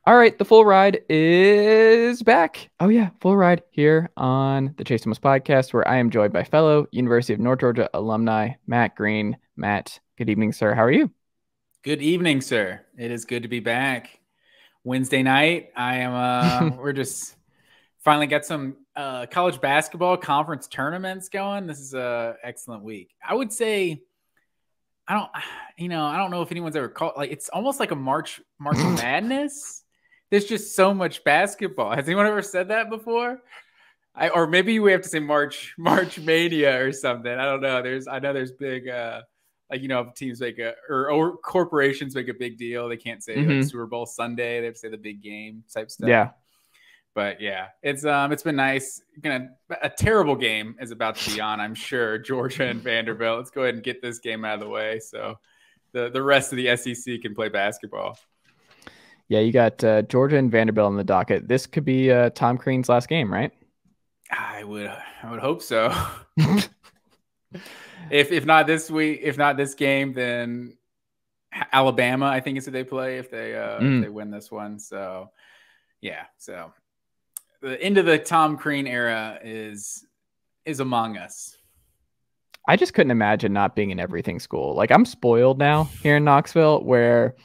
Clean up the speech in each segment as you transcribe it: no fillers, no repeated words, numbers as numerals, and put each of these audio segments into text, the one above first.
All right, the full ride is back. Oh yeah, full ride here on the Chase Thomas podcast, where I am joined by fellow University of North Georgia alumni Matt Green. Matt, good evening, sir. How are you? Good evening, sir. It is good to be back. Wednesday night. I am we're just finally got some college basketball conference tournaments going. This is a excellent week. I would say I don't know if anyone's ever called like it's almost like a March Madness. There's just so much basketball. Has anyone ever said that before? Or maybe we have to say March Mania or something. I don't know. I know there's big teams make or corporations make a big deal. They can't say like Super Bowl Sunday. They have to say the big game type stuff. Yeah. But yeah, it's been nice. A terrible game is about to be on, I'm sure. Georgia and Vanderbilt. Let's go ahead and get this game out of the way so the rest of the SEC can play basketball. Yeah, you got Georgia and Vanderbilt on the docket. This could be Tom Crean's last game, right? I would hope so. If not this week, if not this game, then Alabama, I think is who they play if they win this one. So yeah, so the end of the Tom Crean era is among us. I just couldn't imagine not being in everything school. Like, I'm spoiled now here in Knoxville, where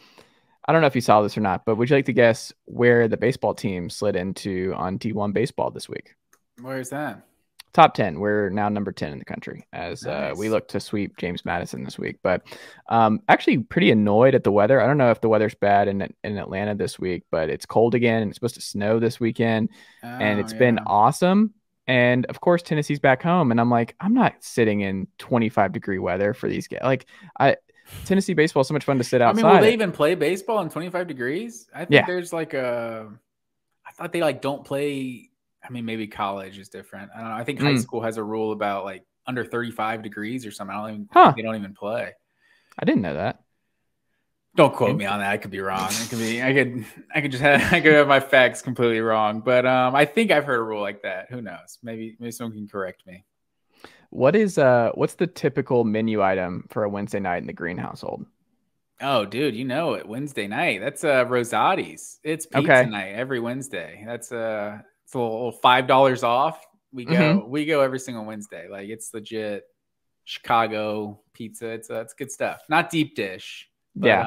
I don't know if you saw this or not, but would you like to guess where the baseball team slid into on D1 baseball this week? Where's that? Top 10. We're now number 10 in the country as Nice. we look to sweep James Madison this week. But actually pretty annoyed at the weather. I don't know if the weather's bad in Atlanta this week, but it's cold again and it's supposed to snow this weekend. And it's been awesome. And of course, Tennessee's back home. And I'm like, I'm not sitting in 25-degree weather for these guys. Like, Tennessee baseball is so much fun to sit outside. I mean, will they even play baseball in 25 degrees? I think there's like I thought they like don't play. I mean, maybe college is different. I don't know. I think high school has a rule about like under 35 degrees or something. They don't even play. I didn't know that. Don't quote me on that. I could be wrong. It could be. I could have my facts completely wrong. But I think I've heard a rule like that. Who knows? Maybe someone can correct me. What's the typical menu item for a Wednesday night in the Green household? Oh, dude, you know it. Wednesday night. That's Rosati's. It's pizza night every Wednesday. It's a little $5 off. We go every single Wednesday. Like, it's legit Chicago pizza. It's good stuff. Not deep dish, but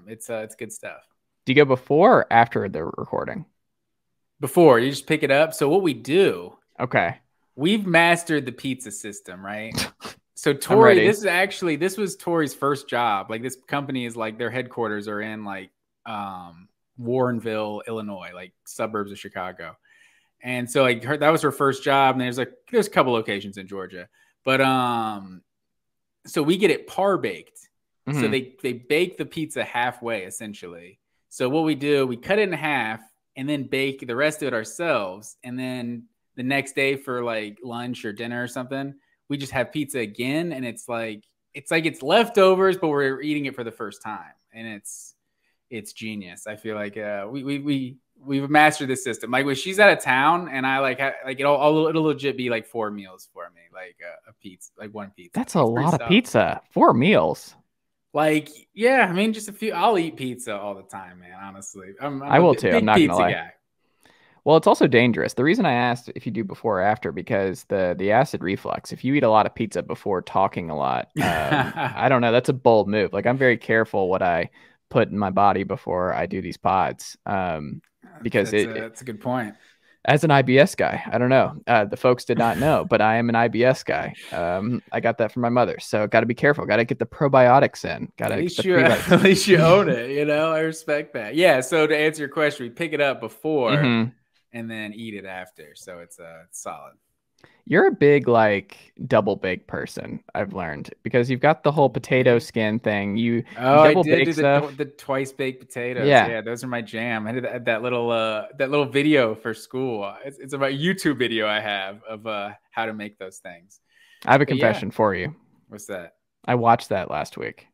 it's good stuff. Do you go before or after the recording? Before. You just pick it up. So what we do, we've mastered the pizza system, right? So Tori, this was Tori's first job. Like, this company is like, their headquarters are in like Warrenville, Illinois, like suburbs of Chicago. And so like that was her first job. And there's a couple locations in Georgia, but so we get it par baked. So they bake the pizza halfway essentially. So what we do, we cut it in half and then bake the rest of it ourselves. And then the next day for like lunch or dinner or something, we just have pizza again. And it's leftovers, but we're eating it for the first time. And it's genius. I feel like we've mastered this system. Like, when she's out of town and I it'll legit be like 4 meals for me, like a pizza, like one pizza. That's a lot of pizza. 4 meals. Like, yeah, I mean, just a few. I'll eat pizza all the time, man. Honestly, I will too. I'm not gonna lie. Guy. Well, it's also dangerous. The reason I asked if you do before or after, because the acid reflux, if you eat a lot of pizza before talking a lot, I don't know. That's a bold move. Like, I'm very careful what I put in my body before I do these pods. Because that's a good point. As an IBS guy, I don't know. The folks did not know, but I am an IBS guy. I got that from my mother, so got to be careful. Got to get the probiotics in. At least you own it. You know, I respect that. Yeah. So to answer your question, we pick it up before and then eat it after. So it's solid. You're a big like double bake person, I've learned, because you've got the whole potato skin thing. You double bake stuff. The twice baked potatoes. Yeah, those are my jam. I did that little video for school. It's about a YouTube video I have of how to make those things. I have a confession for you. What's that? I watched that last week.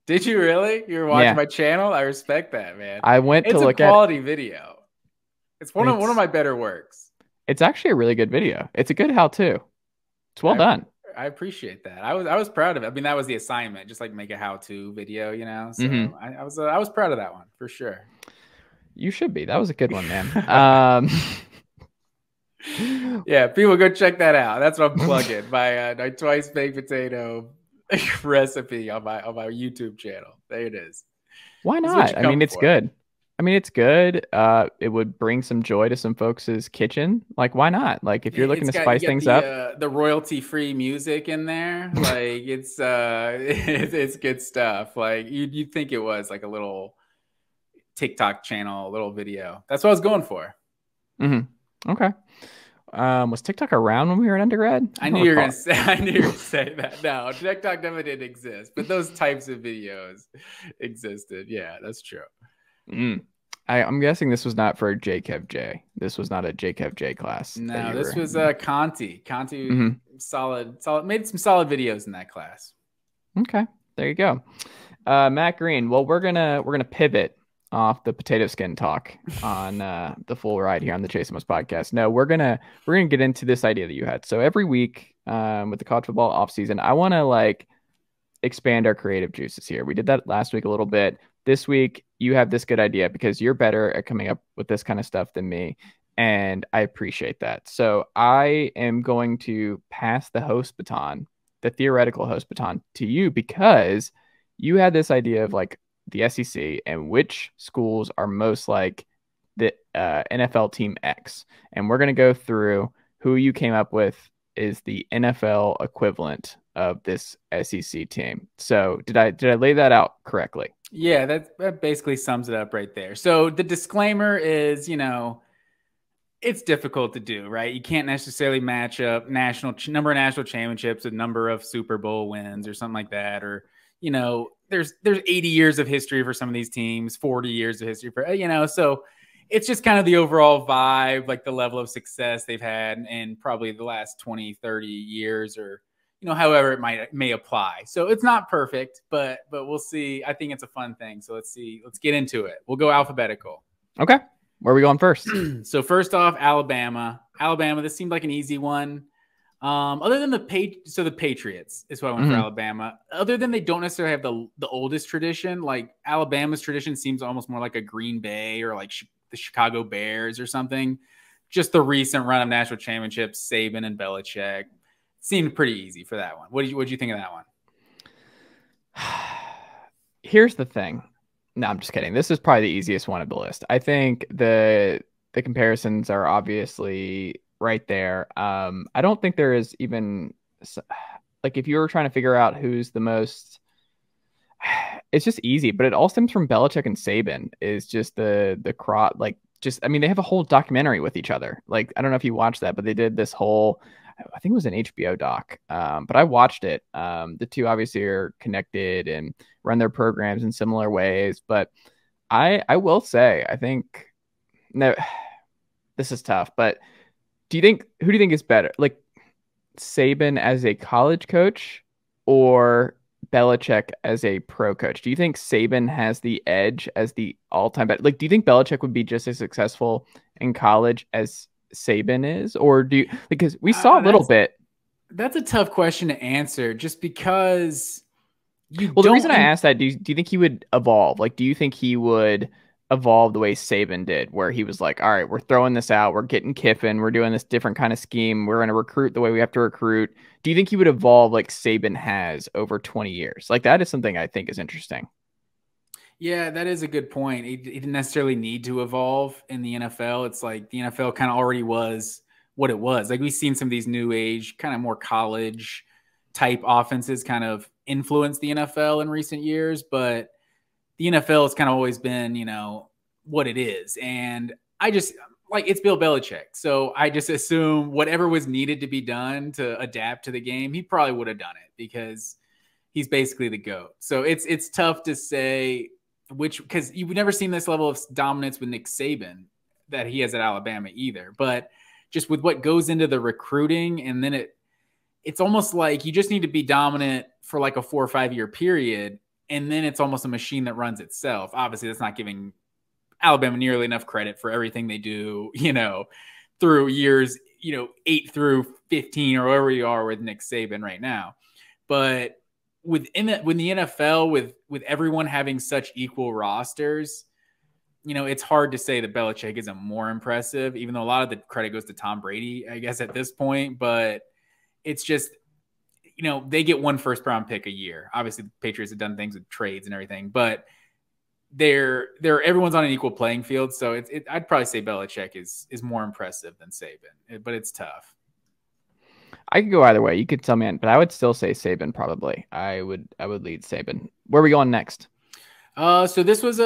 Did you really? You were watching my channel? I respect that, man. I went to look at it. It's a quality video. It's one of my better works. It's actually a really good video. It's a good how-to. It's well done. I appreciate that. I was proud of it. I mean, that was the assignment, just like make a how-to video, you know. So I was proud of that one for sure. You should be. That was a good one, man. Yeah, people go check that out. That's what I'm plugging. My twice baked potato recipe on my YouTube channel. There it is. Why not? I mean, it's good. It's good. It would bring some joy to some folks' kitchen. Like, why not? Like, if you're looking to spice things up, the royalty-free music in there, like it's good stuff. Like you'd think it was like a little TikTok channel, a little video. That's what I was going for. Mm-hmm. Okay. Was TikTok around when we were in undergrad? I knew you were gonna say that. No, TikTok never did exist, but those types of videos existed. Yeah, that's true. I'm guessing this was not for JKevJ. This was not a JKevJ class. No, this was Conti. Conti, solid. Made some solid videos in that class. Okay, there you go. Matt Green. Well, we're gonna pivot off the potato skin talk on the full ride here on the Chase Most podcast. No, we're gonna get into this idea that you had. So every week with the college football offseason, I want to like expand our creative juices here. We did that last week a little bit. This week, you have this good idea because you're better at coming up with this kind of stuff than me, and I appreciate that. So I am going to pass the host baton, the theoretical host baton, to you because you had this idea of like the SEC and which schools are most like the NFL team X. And we're going to go through who you came up with is the NFL equivalent of this SEC team. So did I lay that out correctly? Yeah, that basically sums it up right there. So the disclaimer is, it's difficult to do, right? You can't necessarily match up number of national championships with number of Super Bowl wins or something like that. Or, there's 80 years of history for some of these teams, 40 years of history for, so it's just kind of the overall vibe, like the level of success they've had in probably the last 20, 30 years or, however it may apply. So it's not perfect, but we'll see. I think it's a fun thing. So let's get into it. We'll go alphabetical. Okay. Where are we going first? So first off, Alabama, this seemed like an easy one. Other than the Patriots is what I went for Alabama. Other than they don't necessarily have the oldest tradition, like Alabama's tradition seems almost more like a Green Bay or like the Chicago Bears or something. Just the recent run of national championships, Saban and Belichick. Seemed pretty easy for that one. What did you think of that one? Here's the thing. No, I'm just kidding. This is probably the easiest one of the list. I think the comparisons are obviously right there. I don't think there is even like if you were trying to figure out who's the most, it's just easy. But it all stems from Belichick and Saban. Is just the crop like just. I mean, they have a whole documentary with each other. Like I don't know if you watched that, but they did this whole. I think it was an HBO doc, but I watched it. The two obviously are connected and run their programs in similar ways. But I will say, I think, no, this is tough. But who do you think is better? Like Saban as a college coach or Belichick as a pro coach? Do you think Saban has the edge as the all-time best? Like, do you think Belichick would be just as successful in college as Saban is, or because we saw a little bit. That's a tough question to answer just because the reason I asked that, do you think he would evolve? Like, do you think he would evolve the way Saban did, where he was like, all right, we're throwing this out, we're getting Kiffin, we're doing this different kind of scheme, we're going to recruit the way we have to recruit. Do you think he would evolve like Saban has over 20 years? Like, that is something I think is interesting. Yeah, that is a good point. He didn't necessarily need to evolve in the NFL. It's like the NFL kind of already was what it was. Like we've seen some of these new age, kind of more college type offenses kind of influence the NFL in recent years, but the NFL has kind of always been, what it is. And I just like it's Bill Belichick. So I just assume whatever was needed to be done to adapt to the game, he probably would have done it because he's basically the GOAT. So it's tough to say because you've never seen this level of dominance with Nick Saban that he has at Alabama either. But just with what goes into the recruiting, and then it's almost like you just need to be dominant for like a 4 or 5 year period, and then it's almost a machine that runs itself. Obviously, that's not giving Alabama nearly enough credit for everything they do, through years, 8 through 15 or wherever you are with Nick Saban right now. But when the NFL with everyone having such equal rosters, it's hard to say that Belichick isn't more impressive, even though a lot of the credit goes to Tom Brady, I guess, at this point. But it's just, they get 1 first-round pick a year. Obviously, the Patriots have done things with trades and everything, but everyone's on an equal playing field. So I'd probably say Belichick is more impressive than Saban, but it's tough. I could go either way. You could tell me, but I would still say Saban probably. I would lead Saban. Where are we going next? So this was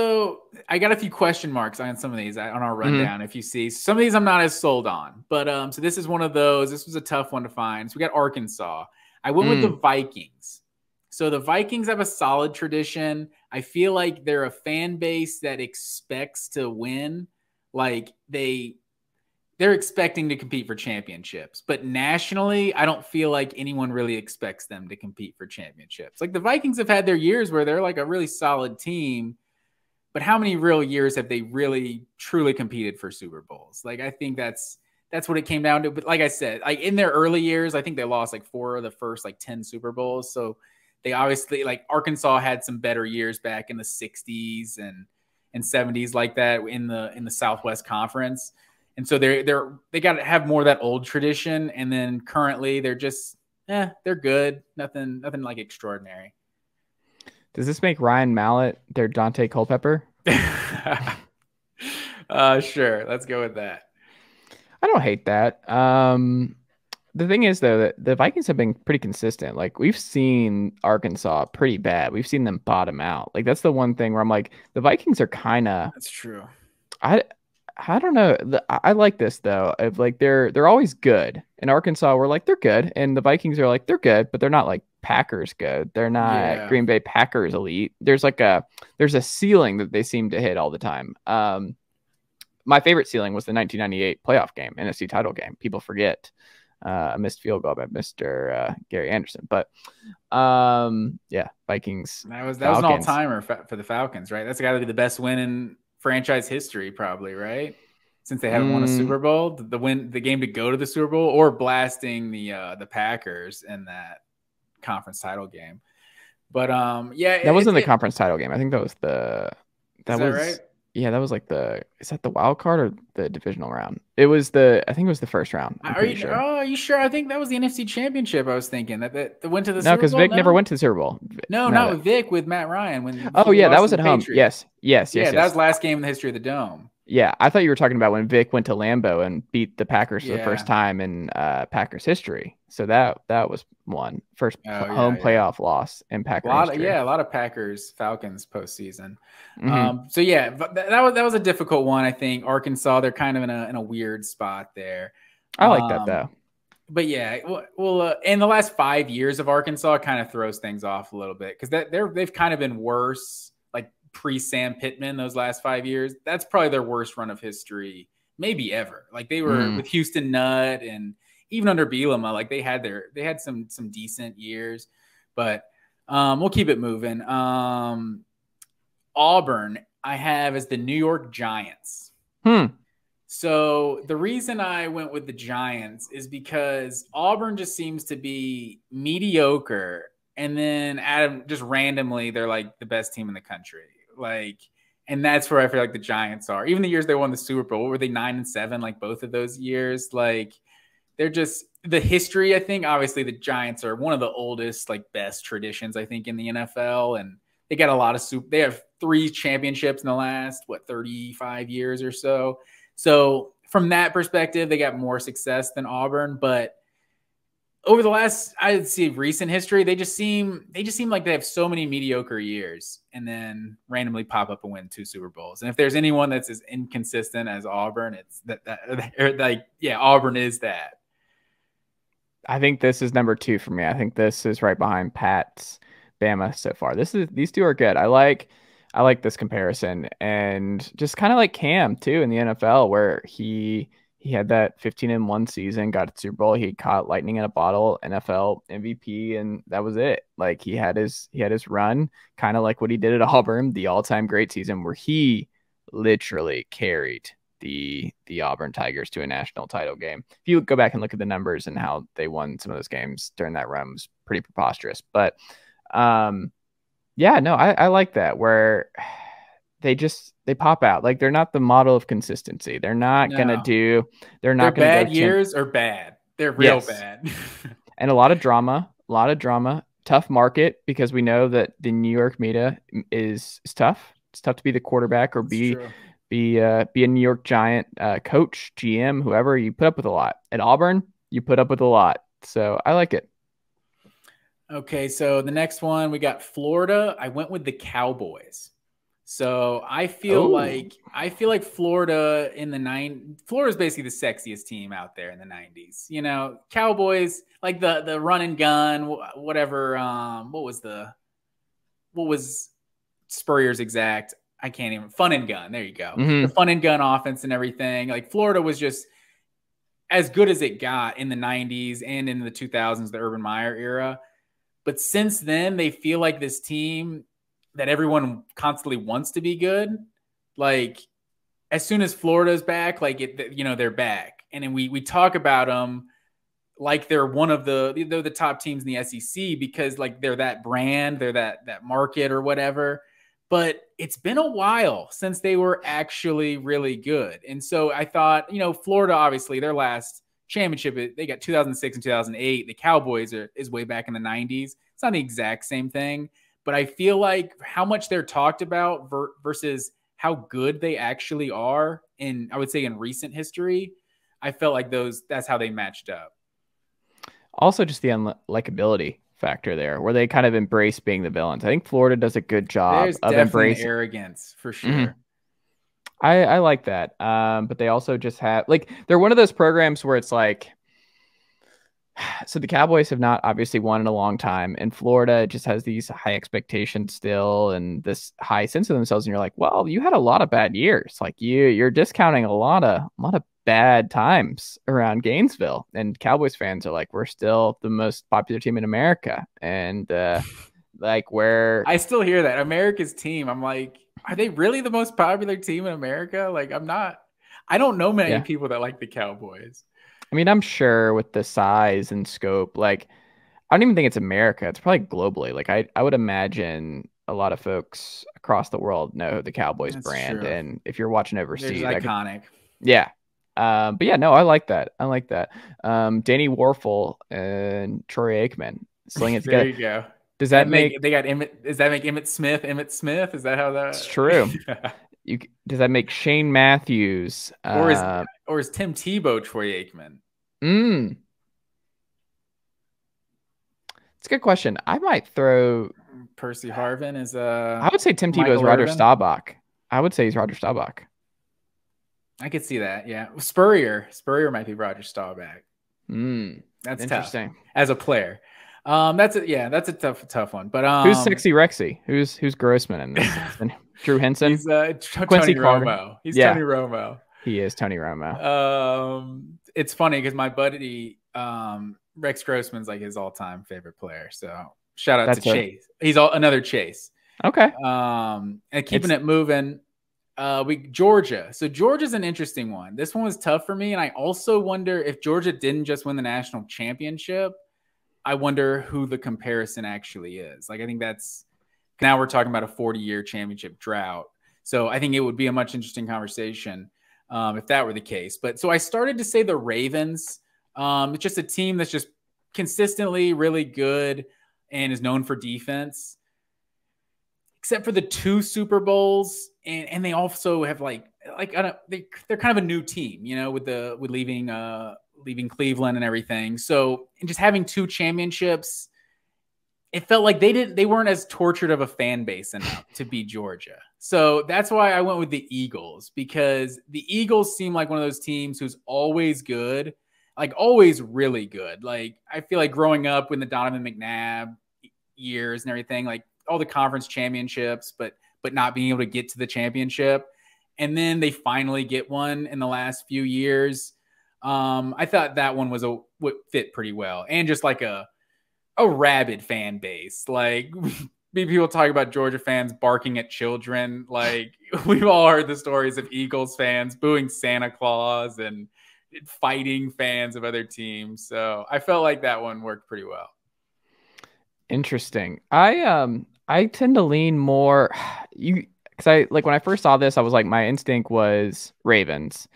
I got a few question marks on some of these on our rundown. If you see some of these, I'm not as sold on, but so this is one of those. This was a tough one to find. So we got Arkansas. I went with the Vikings. So the Vikings have a solid tradition. I feel like they're a fan base that expects to win. Like they're expecting to compete for championships, but nationally, I don't feel like anyone really expects them to compete for championships. Like the Vikings have had their years where they're like a really solid team, but how many real years have they really truly competed for Super Bowls? Like, I think that's what it came down to. But like I said, like in their early years, I think they lost like 4 of the first like 10 Super Bowls. So they obviously, like, Arkansas had some better years back in the 60s and 70s like that in the Southwest Conference. And so they got to have more of that old tradition. And then currently they're just, they're good. Nothing like extraordinary. Does this make Ryan Mallett their Dante Culpepper? Sure. Let's go with that. I don't hate that. The thing is, though, that the Vikings have been pretty consistent. Like, we've seen Arkansas pretty bad. We've seen them bottom out. Like, that's the one thing where I'm like, the Vikings are kind of. That's true. I don't know. I like this though. Of like they're always good. In Arkansas, we're like they're good, and the Vikings are like they're good, but they're not like Packers good. They're not Green Bay Packers elite. There's a ceiling that they seem to hit all the time. My favorite ceiling was the 1998 playoff game, NFC title game. People forget a missed field goal by Mr. Gary Anderson, but Vikings. That was an all timer for the Falcons, right? That's got to be the best win in franchise history, probably, right? Since they haven't won a Super Bowl, the game to go to the Super Bowl, or blasting the Packers in that conference title game. But that wasn't the conference title game. I think that was right? Yeah, that was like is that the wild card or the divisional round? I think it was the first round. Are you sure? I think that was the NFC Championship. I was thinking that went to the Super Bowl. No, because Vic never went to the Super Bowl. No, not with Vic, with Matt Ryan. That was at home. Yes. That was the last game in the history of the Dome. Yeah, I thought you were talking about when Vic went to Lambeau and beat the Packers for the first time in Packers history. So that was first home playoff loss in Packers history. A lot of Packers Falcons postseason. That was a difficult one. I think Arkansas, they're kind of in a weird spot there. I like that though. But yeah, well, in the last 5 years of Arkansas, kind of throws things off a little bit because they've kind of been worse. Pre-Sam Pittman, those last 5 years, that's probably their worst run of history, maybe ever. Like they were with Houston Nutt, and even under Bielema, like they had some decent years, but we'll keep it moving. Auburn, I have as the New York Giants. So the reason I went with the Giants is because Auburn just seems to be mediocre, and then just randomly, they're like the best team in the country. And that's where I feel like the Giants are. Even the years they won the Super Bowl, were they 9-7? Like both of those years, like they're just the history. I think obviously the Giants are one of the oldest, like best traditions I think in the NFL, and they got a lot of They have 3 championships in the last 35 years or so. So from that perspective, they got more success than Auburn, but over the last, I'd say recent history, they just seem like they have so many mediocre years and then randomly pop up and win 2 Super Bowls. And if there's anyone that's as inconsistent as Auburn, it's Auburn is that. I think this is number 2 for me. I think this is right behind Pat's Bama so far. These 2 are good. I like this comparison, and just kind of like Cam too in the NFL, where he had that 15-1 season, got a Super Bowl. He caught lightning in a bottle, NFL MVP, and that was it. Like he had his run, kind of like what he did at Auburn, the all-time great season where he literally carried the Auburn Tigers to a national title game. If you go back and look at the numbers and how they won some of those games during that run, it was pretty preposterous. But I like that, where they pop out. Like they're not the model of consistency. They're not gonna No. do. They're Their not gonna go bad years are bad. They're real Yes. bad. And a lot of drama. Tough market because we know that the New York media is tough. It's tough to be the quarterback or be a New York Giant coach, GM, whoever. You put up with a lot. At Auburn, you put up with a lot. So I like it. Okay, so the next one we got Florida. I went with the Cowboys. So I feel like Florida in the Florida is basically the sexiest team out there in the 90s. You know, Cowboys like the run and gun, whatever. What was Spurrier's exact? I can't even fun and gun. There you go. Mm-hmm. The fun and gun offense and everything. Like Florida was just as good as it got in the 90s and in the 2000s, the Urban Meyer era. But since then, they feel like this team that everyone constantly wants to be good. Like as soon as Florida's back, like they're back. And then we talk about them like they're the top teams in the SEC because like they're that brand, they're that market or whatever. But it's been a while since they were actually really good. And so I thought, Florida, obviously their last championship, they got 2006 and 2008. The Cowboys is way back in the 90s. It's not the exact same thing, but I feel like how much they're talked about versus how good they actually are I would say in recent history, I felt like that's how they matched up. Also just the unlikability factor there where they kind of embrace being the villains. I think Florida does a good job of embracing arrogance for sure. Mm-hmm. I like that. But they also just have like, they're one of those programs where it's like, so the Cowboys have not obviously won in a long time, and Florida just has these high expectations still and this high sense of themselves. And you're like, well, you had a lot of bad years. Like you're discounting a lot of bad times around Gainesville, and Cowboys fans are like, we're still the most popular team in America. And like where I still hear that America's team. I'm like, are they really the most popular team in America? Like I don't know many people that like the Cowboys. I mean, I'm sure with the size and scope, like, I don't even think it's America. It's probably globally. Like, I would imagine a lot of folks across the world know the Cowboys brand. True. And if you're watching overseas, it's iconic. Yeah. But yeah, no, I like that. Danny Warfel and Troy Aikman sling it together. There you go. Does that make Does that make Emmitt Smith? Is that how that? It's true. Does that make Shane Matthews or is Tim Tebow Troy Aikman? It's a good question. I might throw Percy Harvin as I would say Tim Tebow is Roger Staubach. I would say he's Roger Staubach. I could see that. Yeah, Spurrier might be Roger Staubach. That's interesting tough as a player. That's a tough one. But who's Sexy Rexy? Who's Grossman in this? Drew Henson. He's Tony Romo. He's Tony Romo. He is Tony Romo. It's funny because my buddy Rex Grossman's like his all-time favorite player. So shout out to Chase. He's another Chase. Okay. And keeping it moving. Georgia. So Georgia's an interesting one. This one was tough for me, and I also wonder if Georgia didn't just win the national championship. I wonder who the comparison actually is. Like, I think now we're talking about a 40-year championship drought. So I think it would be a much interesting conversation if that were the case. But so I started to say the Ravens. It's just a team that's just consistently really good and is known for defense, except for the 2 Super Bowls. And they also have they're kind of a new team, with leaving Cleveland and everything. So, and just having 2 championships, it felt like they weren't as tortured of a fan base enough to beat Georgia. So that's why I went with the Eagles, because the Eagles seem like one of those teams who's always good, like always really good. Like I feel like growing up in the Donovan McNabb years and everything, like all the conference championships, but not being able to get to the championship. And then they finally get one in the last few years. I thought that one would fit pretty well. And just like a rabid fan base. Like people talk about Georgia fans barking at children. Like we've all heard the stories of Eagles fans booing Santa Claus and fighting fans of other teams. So I felt like that one worked pretty well. Interesting. I tend to lean more because I like when I first saw this, I was like, my instinct was Ravens.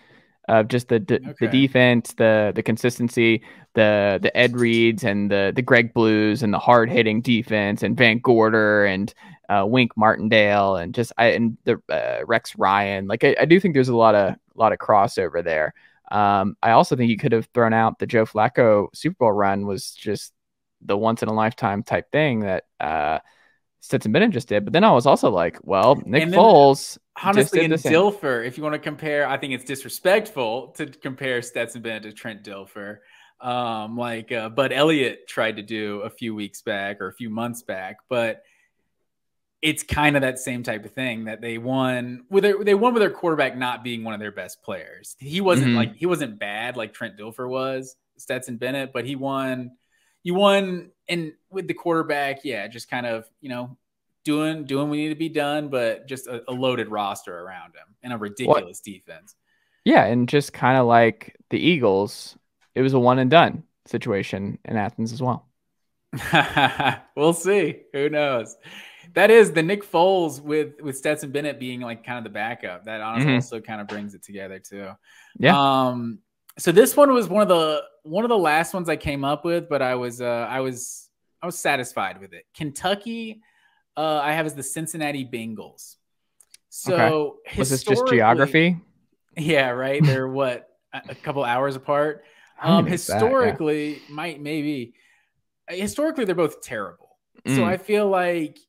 Just the defense, the consistency, the Ed Reeds and the Greg Blues and the hard hitting defense and Van Gorder and Wink Martindale and the Rex Ryan. Like I do think there's a lot of crossover there. I also think you could have thrown out the Joe Flacco Super Bowl run was just the once in a lifetime type thing that Stetson Bennett just did. But then I was also like, well, Nick Foles. Honestly, in Dilfer, if you want to compare, I think it's disrespectful to compare Stetson Bennett to Trent Dilfer. Bud Elliott tried to do a few weeks back or a few months back, but it's kind of that same type of thing that they won with their quarterback not being one of their best players. He wasn't he wasn't bad like Trent Dilfer was, Stetson Bennett, but he won. You won, and with the quarterback, just kind of, doing what needed to be done, but just a loaded roster around him and a ridiculous defense. Yeah, and just kind of like the Eagles, it was a one and done situation in Athens as well. We'll see. Who knows? That is the Nick Foles with Stetson Bennett being like kind of the backup. That honestly also kind of brings it together too. Yeah. So this one was one of the last ones I came up with, but I was satisfied with it. Kentucky, I have as the Cincinnati Bengals. So was this just geography? Yeah, right. They're what, a couple hours apart. Historically, historically they're both terrible. So I feel like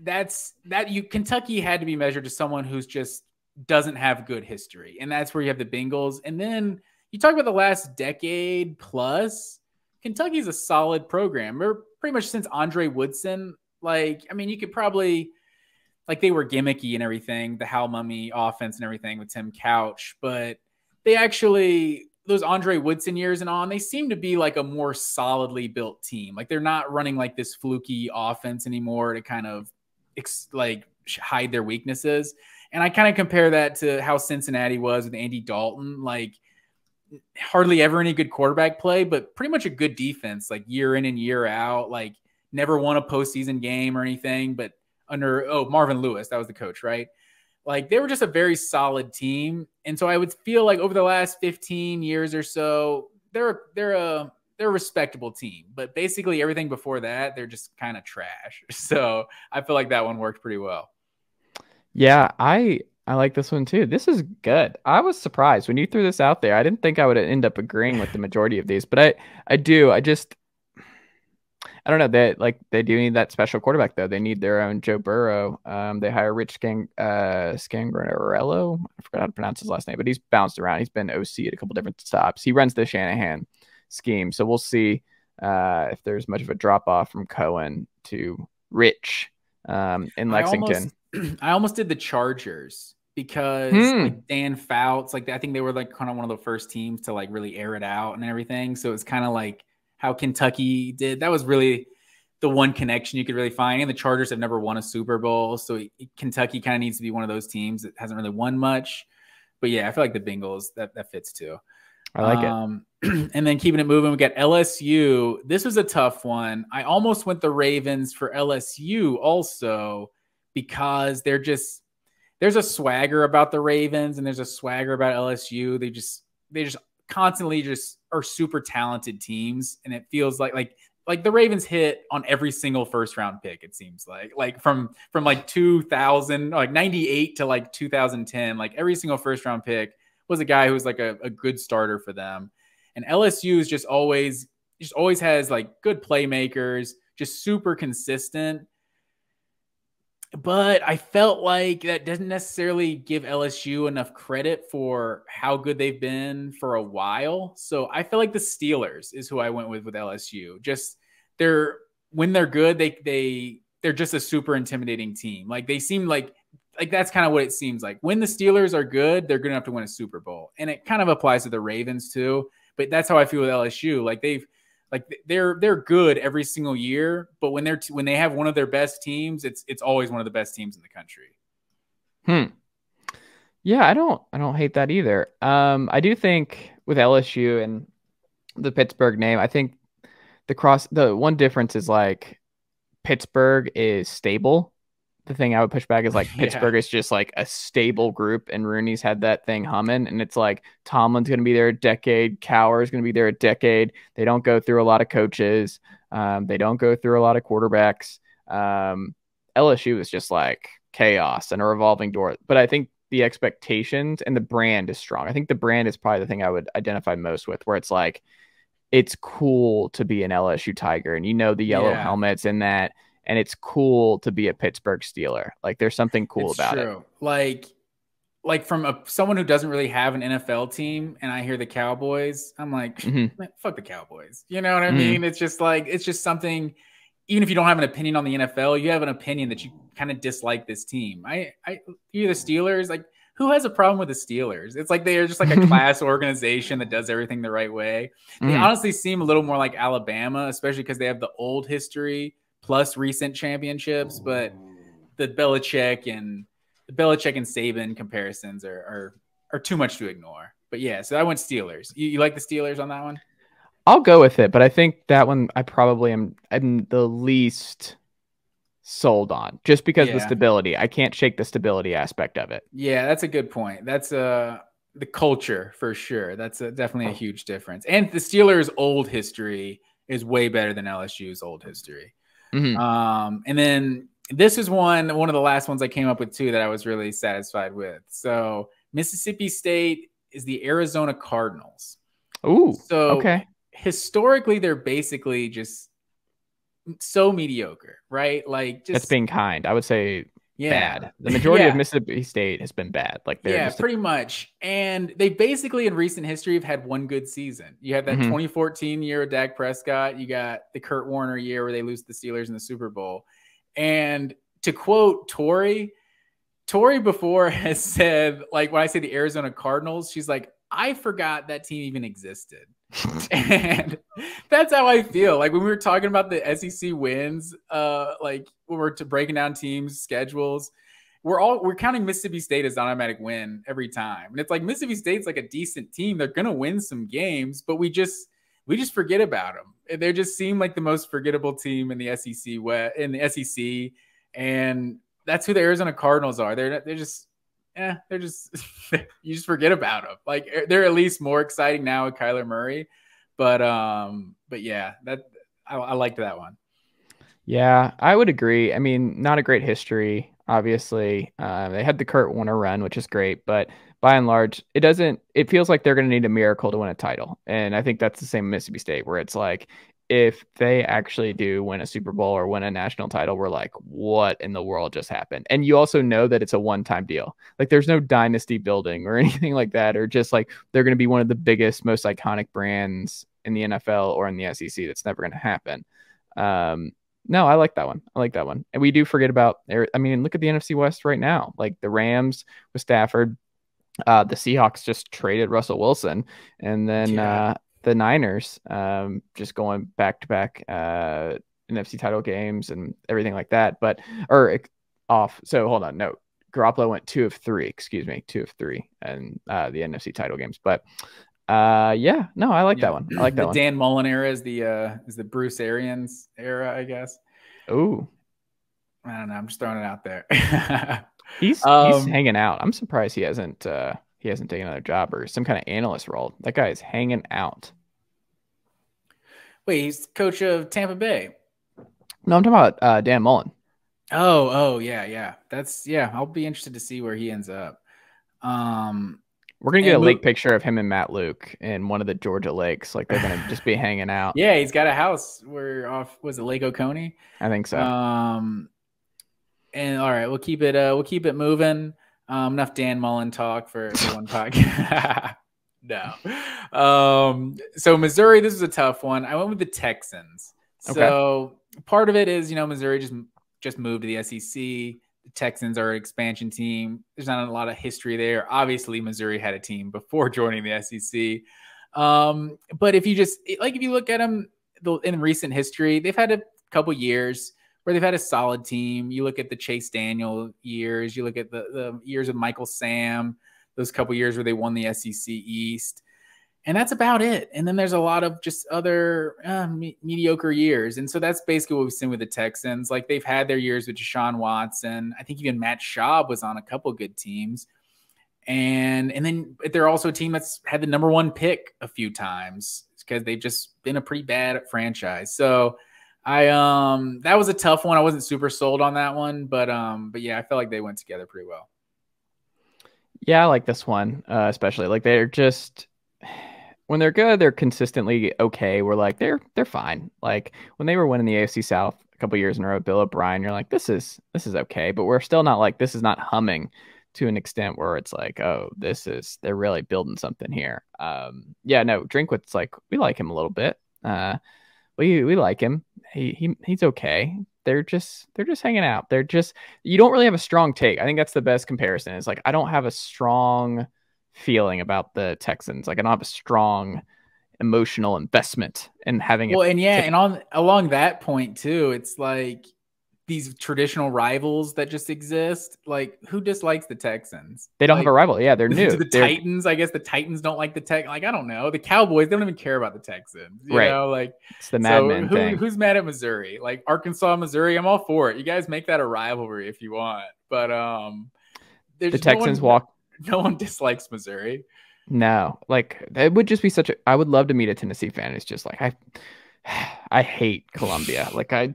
Kentucky had to be measured to someone who's just doesn't have good history, and that's where you have the Bengals. And then you talk about the last decade plus, Kentucky's a solid program. They're pretty much since Andre Woodson. You could probably, they were gimmicky and everything, the Hal Mummy offense and everything with Tim Couch, but they actually, those Andre Woodson years and on, they seem to be like a more solidly built team. Like they're not running like this fluky offense anymore to kind of hide their weaknesses. And I kind of compare that to how Cincinnati was with Andy Dalton, hardly ever any good quarterback play, but pretty much a good defense, year in and year out, never won a postseason game or anything, but under Marvin Lewis, that was the coach, right? They were just a very solid team. And so I would feel like over the last 15 years or so, they're a respectable team, but basically everything before that, they're just kind of trash. So I feel like that one worked pretty well. Yeah, I like this one too. This is good. I was surprised when you threw this out there. I didn't think I would end up agreeing with the majority of these, but I do. I don't know. They do need that special quarterback though. They need their own Joe Burrow. They hire Rich Scangarello. I forgot how to pronounce his last name, but he's bounced around. He's been OC at a couple different stops. He runs the Shanahan scheme, so we'll see if there's much of a drop off from Cohen to Rich in Lexington. I almost did the Chargers because Dan Fouts, I think they were kind of one of the first teams to really air it out and everything. So it's kind of like how Kentucky did. That was really the one connection you could really find. And the Chargers have never won a Super Bowl. So Kentucky kind of needs to be one of those teams that hasn't really won much. But yeah, I feel like the Bengals, that fits too. I like it. And then keeping it moving, we got LSU. This was a tough one. I almost went the Ravens for LSU also because there's a swagger about the Ravens and there's a swagger about LSU. They just constantly just are super talented teams. And it feels like the Ravens hit on every single first round pick. It seems like from 2000, 98 to 2010, every single first round pick was a guy who was a good starter for them. And LSU is just always has good playmakers, just super consistent. But I felt like that doesn't necessarily give LSU enough credit for how good they've been for a while. So I feel like the Steelers is who I went with LSU. Just when they're good, they're just a super intimidating team. They seem like that's kind of what it seems like. When the Steelers are good, they're good enough to win a Super Bowl. And it kind of applies to the Ravens too. But that's how I feel with LSU. They're good every single year, but when they have one of their best teams, it's always one of the best teams in the country. Yeah, I don't hate that either. I do think with LSU and the Pittsburgh name, I think the one difference is Pittsburgh is stable. the thing I would push back is like Pittsburgh is just like a stable group, and Rooney's had that thing humming, and it's like Tomlin's going to be there a decade, Cowher's going to be there a decade. They don't go through a lot of coaches. They don't go through a lot of quarterbacks. LSU is just like chaos and a revolving door. But I think the expectations and the brand is strong. I think the brand is probably the thing I would identify most with, where it's like, it's cool to be an LSU Tiger, and the yellow helmets in that. And it's cool to be a Pittsburgh Steeler. Like, there's something cool about it. Like from someone who doesn't really have an NFL team, and I hear the Cowboys, I'm like, man, fuck the Cowboys. You know what I mean? It's just something. Even if you don't have an opinion on the NFL, you have an opinion that you kind of dislike this team. You're the Steelers. Like, who has a problem with the Steelers? It's like they are just like a class organization that does everything the right way. They honestly seem a little more like Alabama, especially because they have the old history plus recent championships, but the Belichick and Saban comparisons are too much to ignore. But yeah, so I went Steelers. You like the Steelers on that one? I'll go with it, but I think that one I probably I'm the least sold on, just because of the stability. I can't shake the stability aspect of it. Yeah, that's a good point. That's the culture for sure. That's definitely a huge difference. And the Steelers' old history is way better than LSU's old history. And then this is one of the last ones I came up with too that I was really satisfied with. So Mississippi State is the Arizona Cardinals. Ooh, so okay. Historically, they're basically just so mediocre, right? Like, just, that's being kind. I would say bad. The majority of Mississippi State has been bad. Like, they're pretty much. And they basically in recent history have had one good season. You had that 2014 year with Dak Prescott. You got the Kurt Warner year where they lose to the Steelers in the Super Bowl. And to quote Tori before has said, like, when I say the Arizona Cardinals, she's like, I forgot that team even existed. And that's how I feel. Like, when we were talking about the SEC wins, like when we're breaking down teams' schedules, we're counting Mississippi State as an automatic win every time. And it's like, Mississippi State's like a decent team. They're gonna win some games, but we just forget about them. They just seem like the most forgettable team in the SEC. And that's who the Arizona Cardinals are. They're just you just forget about them. Like, they're at least more exciting now with Kyler Murray, but yeah, that I liked that one. Yeah, I would agree. I mean, not a great history, obviously. They had the Kurt Warner run, which is great, but by and large, it feels like they're going to need a miracle to win a title. And I think that's the same Mississippi State, where it's like, if they actually do win a Super Bowl or win a national title, we're like, what in the world just happened? And you also know that it's a one-time deal. Like, there's no dynasty building or anything like that, or just like they're going to be one of the biggest, most iconic brands in the NFL or in the SEC. That's never going to happen. No, I like that one. And we do forget about, I mean, look at the NFC West right now. Like, the Rams with Stafford, the Seahawks just traded Russell Wilson, and then the Niners just going back-to-back NFC title games and everything like that. So hold on. No, Garoppolo went 2 of 3, and the NFC title games. But I like that one. I like that one. The Dan Mullen era is the Bruce Arians era, I guess. Ooh. I don't know. I'm just throwing it out there. He's hanging out. I'm surprised he hasn't taken another job or some kind of analyst role. That guy is hanging out. Wait, he's coach of Tampa Bay. No, I'm talking about Dan Mullen. Oh, yeah. I'll be interested to see where he ends up. We're gonna get a lake picture of him and Matt Luke in one of the Georgia lakes. Like, they're gonna just be hanging out. Yeah, he's got a house was it Lake Oconee? I think so. And all right, we'll keep it moving. Enough Dan Mullen talk for one podcast. No. So Missouri, this was a tough one. I went with the Texans. So part of it is, Missouri just moved to the SEC. The Texans are an expansion team. There's not a lot of history there. Obviously, Missouri had a team before joining the SEC. But if you look at them in recent history, they've had a couple years where they've had a solid team. You look at the Chase Daniel years. You look at the years of Michael Sam, those couple years where they won the SEC East. And that's about it. And then there's a lot of just other mediocre years. And so that's basically what we've seen with the Texans. Like, they've had their years with Deshaun Watson. I think even Matt Schaub was on a couple good teams. And then they're also a team that's had the number 1 pick a few times because they've just been a pretty bad franchise. So that was a tough one. I wasn't super sold on that one, but yeah, I felt like they went together pretty well. Yeah, I like this one, especially. Like, they're just, when they're good, they're consistently okay. We're like, they're fine. Like, when they were winning the AFC South a couple years in a row, Bill O'Brien, you're like, this is okay, but we're still not like, this is not humming to an extent where it's like, oh, they're really building something here. Yeah, no, Drinkwitz, like, we like him a little bit. We like him. He's okay. They're just hanging out. You don't really have a strong take. I think that's the best comparison. Is like, I don't have a strong feeling about the Texans. Like, I don't have a strong emotional investment in having it. Well, and yeah, and along that point too, it's like these traditional rivals that just exist. Like, who dislikes the Texans? They don't have a rival. Yeah, they're new. The Titans, I guess the Titans don't like the Tech. Like, I don't know. The Cowboys, they don't even care about the Texans. You know, like, it's the madman thing. Who's mad at Missouri? Like, Arkansas, Missouri, I'm all for it. You guys make that a rivalry if you want. But the Texans no one dislikes Missouri. No, like, it would just be I would love to meet a Tennessee fan who's just like, I hate Columbia. Like, I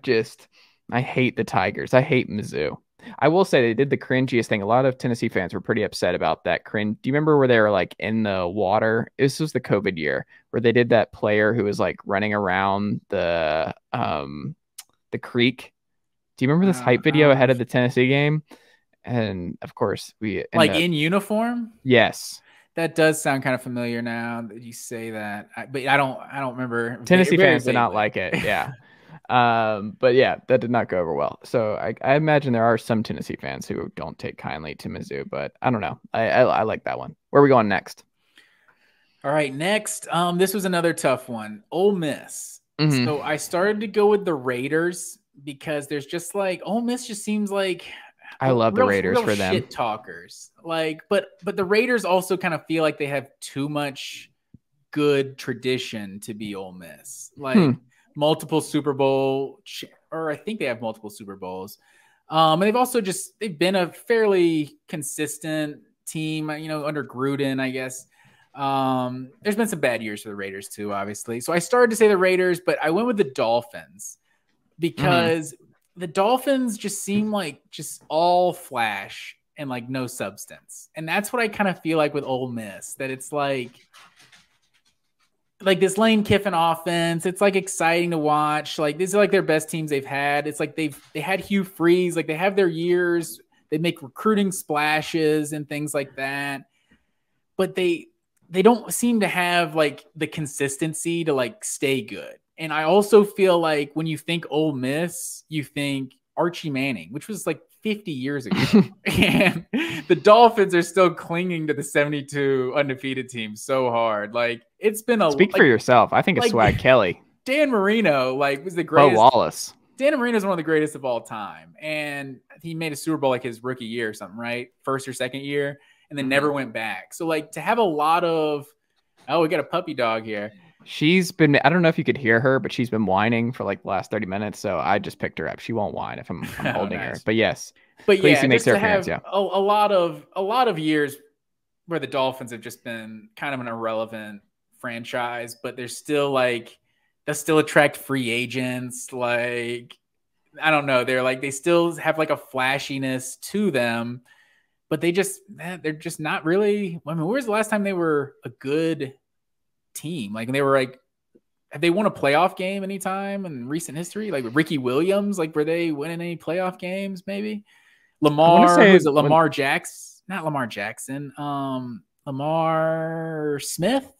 hate the Tigers. I hate Mizzou. I will say they did the cringiest thing. A lot of Tennessee fans were pretty upset about that cringe. Do you remember where they were like in the water? This was the COVID year where they did that player who was like running around the creek. Do you remember this hype video ahead of the Tennessee game? And of course in uniform. Yes. That does sound kind of familiar now that you say that, but I don't remember. Tennessee fans did not like it. Yeah. But yeah, that did not go over well. So I imagine there are some Tennessee fans who don't take kindly to Mizzou, but I don't know. I like that one. Where are we going next? All right, next. This was another tough one. Ole Miss. Mm-hmm. So I started to go with the Raiders because there's just like, Ole Miss just seems like, I love the Raiders for them. Shit talkers. Like, but the Raiders also kind of feel like they have too much good tradition to be Ole Miss. Like, multiple Super Bowl, or I think they have multiple Super Bowls. And they've been a fairly consistent team, under Gruden, I guess. There's been some bad years for the Raiders too, obviously. So I started to say the Raiders, but I went with the Dolphins because the Dolphins just seem like just all flash and like no substance. And that's what I kind of feel like with Ole Miss, that it's like this Lane Kiffin offense. It's like exciting to watch. Like, these are like their best teams they've had. It's like they had Hugh Freeze. Like, they have their years. They make recruiting splashes and things like that. But they don't seem to have like the consistency to like stay good. And I also feel like when you think Ole Miss, you think Archie Manning, which was like 50 years ago. And the Dolphins are still clinging to the 72 undefeated team so hard. Like, it's been Speak for yourself. I think it's Swag Kelly. Dan Marino, was the greatest. Bo Wallace. Dan Marino is one of the greatest of all time. And he made a Super Bowl like his rookie year or something, right? First or second year. And then never went back. So, like, to have a lot of, we got a puppy dog here. She's been, I don't know if you could hear her, but she's been whining for like the last 30 minutes. So I just picked her up. She won't whine if I'm holding her. But yes. But yeah, makes her appearance, a lot of years where the Dolphins have just been kind of an irrelevant franchise, but they're still like, they'll still attract free agents. Like, I don't know. They still have like a flashiness to them, but they're just not really. I mean, where's the last time they were a good team? Like, they were like, have they won a playoff game anytime in recent history? Like with Ricky Williams, like were they winning any playoff games? Maybe Lamar Jackson, not Lamar Jackson, Lamar Smith.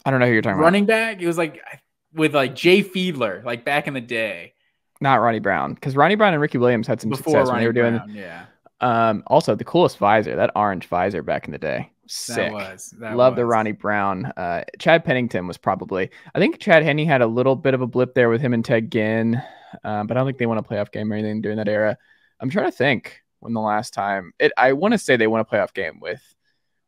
I don't know who you're talking about. Running back. It was like with like Jay Fiedler, like back in the day. Not Ronnie Brown, because Ronnie Brown and Ricky Williams had some success when they were doing. Yeah. Also, the coolest visor, that orange visor back in the day. Sick. Love the Ronnie Brown. Chad Pennington was probably, I think Chad Henne had a little bit of a blip there with him and Ted Ginn, but I don't think they won a playoff game or anything during that era. I'm trying to think when the last time I want to say they won a playoff game with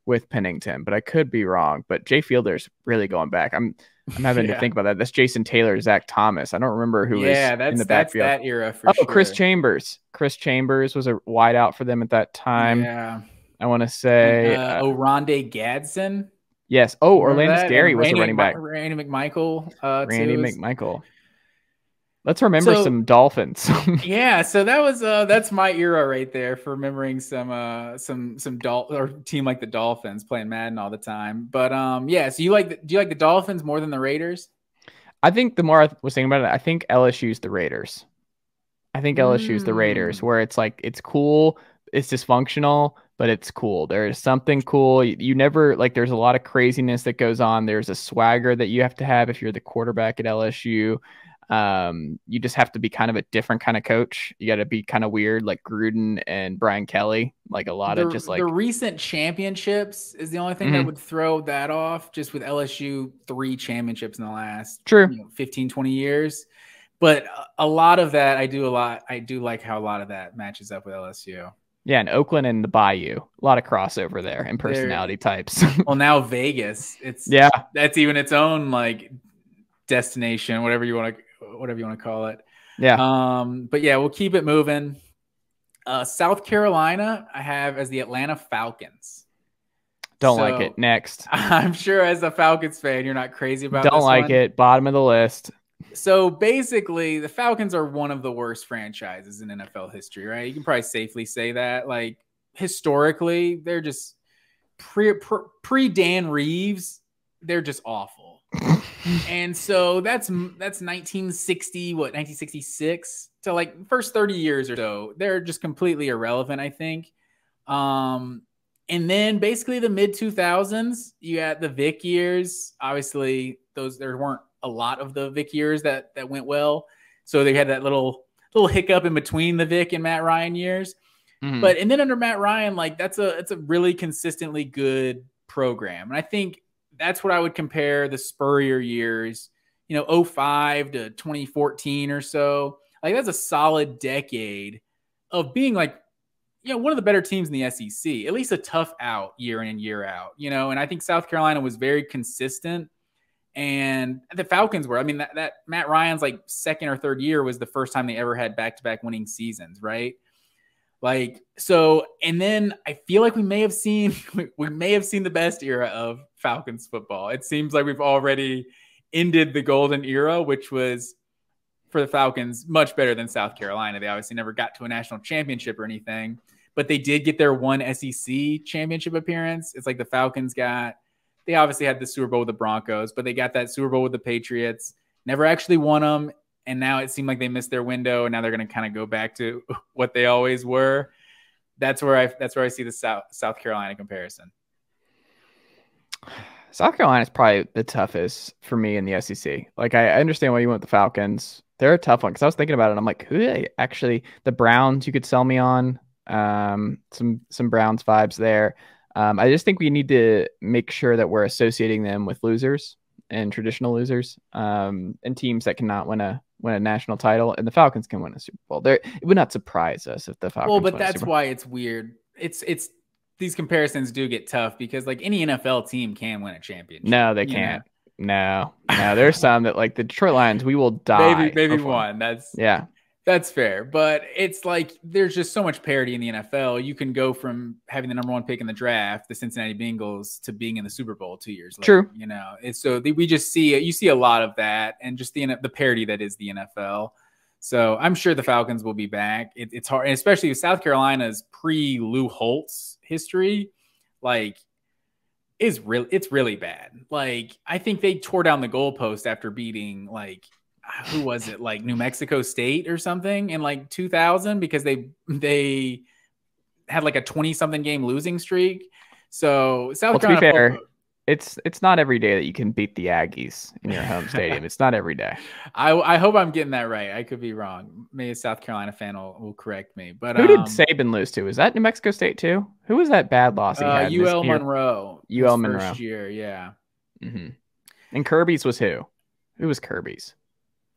with Pennington, but I could be wrong. But Jay Fielder's really going back. I'm having to think about that. That's Jason Taylor, Zach Thomas. I don't remember who was in the backfield. That's that era for sure. Chris Chambers. Chris Chambers was a wideout for them at that time. Yeah. I want to say Oronde Gadsden. Yes. Oh, Orlando Scary was a running back. Randy McMichael. Randy McMichael. Let's remember some Dolphins. Yeah, so that's my era right there for remembering some team like the Dolphins playing Madden all the time. But yeah, so do you like the Dolphins more than the Raiders? I think the more I was thinking about it, I think LSU's the Raiders. LSU's the Raiders, where it's like it's cool, it's dysfunctional, but it's cool. There's something cool. You never like. There's a lot of craziness that goes on. There's a swagger that you have to have if you're the quarterback at LSU. You just have to be kind of a different kind of coach. You got to be kind of weird, like Gruden and Brian Kelly. Like a lot of just like the recent championships is the only thing that would throw that off. Just with LSU 3 championships in the last 15, 20 years. But a lot of that I do like how a lot of that matches up with LSU. Yeah, and Oakland and the Bayou, a lot of crossover there and personality types. Well, now Vegas, that's even its own like destination, whatever you want to call it. Yeah. But yeah, we'll keep it moving. South Carolina, I have as the Atlanta Falcons. Don't like it. Next. I'm sure as a Falcons fan, you're not crazy about this Don't like one. it. Bottom of the list. So basically, the Falcons are one of the worst franchises in NFL history, right? You can probably safely say that. Like historically, they're just pre Dan Reeves, they're just awful. And so that's 1966 to like first 30 years or so. They're just completely irrelevant, I think. And then basically the mid 2000s, you had the Vic years. Obviously, there weren't a lot of the Vic years that went well. So they had that little hiccup in between the Vic and Matt Ryan years. Mm-hmm. And then under Matt Ryan, like it's a really consistently good program. And I think that's what I would compare the Spurrier years, 05 to 2014 or so. Like that's a solid decade of being like, one of the better teams in the SEC, at least a tough out year in and year out, and I think South Carolina was very consistent. And the Falcons were, I mean, that Matt Ryan's like second or third year was the first time they ever had back-to-back winning seasons, right? Like, so, and then I feel like we may have seen the best era of Falcons football. It seems like we've already ended the golden era, which was for the Falcons much better than South Carolina. They obviously never got to a national championship or anything, but they did get their one SEC championship appearance. It's like the Falcons they obviously had the Super Bowl with the Broncos, but they got that Super Bowl with the Patriots, never actually won them. And now it seemed like they missed their window, and now they're going to kind of go back to what they always were. That's where I see the South Carolina comparison. South Carolina is probably the toughest for me in the SEC. Like I understand why you went with the Falcons. They're a tough one because I was thinking about it. I'm like, who they actually? The Browns you could sell me on. Some Browns vibes there. I just think we need to make sure that we're associating them with losers and traditional losers, and teams that cannot win a national title. And the Falcons can win a Super Bowl. It would not surprise us if the Falcons. Well, but that's why it's weird. It's these comparisons do get tough because like any NFL team can win a championship. No, they can't. No. There's some that like the Detroit Lions. We will die. Maybe one. That's fair, but it's like there's just so much parity in the NFL. You can go from having the number 1 pick in the draft, the Cincinnati Bengals, to being in the Super Bowl 2 years later. True. It's so we just see a lot of that, and just the parity that is the NFL. So I'm sure the Falcons will be back. It's hard, and especially with South Carolina's pre-Lou Holtz history, like it's really bad. Like I think they tore down the goalpost after beating like. Who was it, like New Mexico State or something in like 2000 because they had like a 20-something game losing streak. So South Carolina. To be fair, it's not every day that you can beat the Aggies in your home stadium. It's not every day. I hope I'm getting that right. I could be wrong. Maybe a South Carolina fan will correct me. But who did Saban lose to? Was that New Mexico State too? Who was that bad loss he had? UL Monroe. UL Monroe. First year, yeah. Mm-hmm. And Kirby's was who? Who was Kirby's?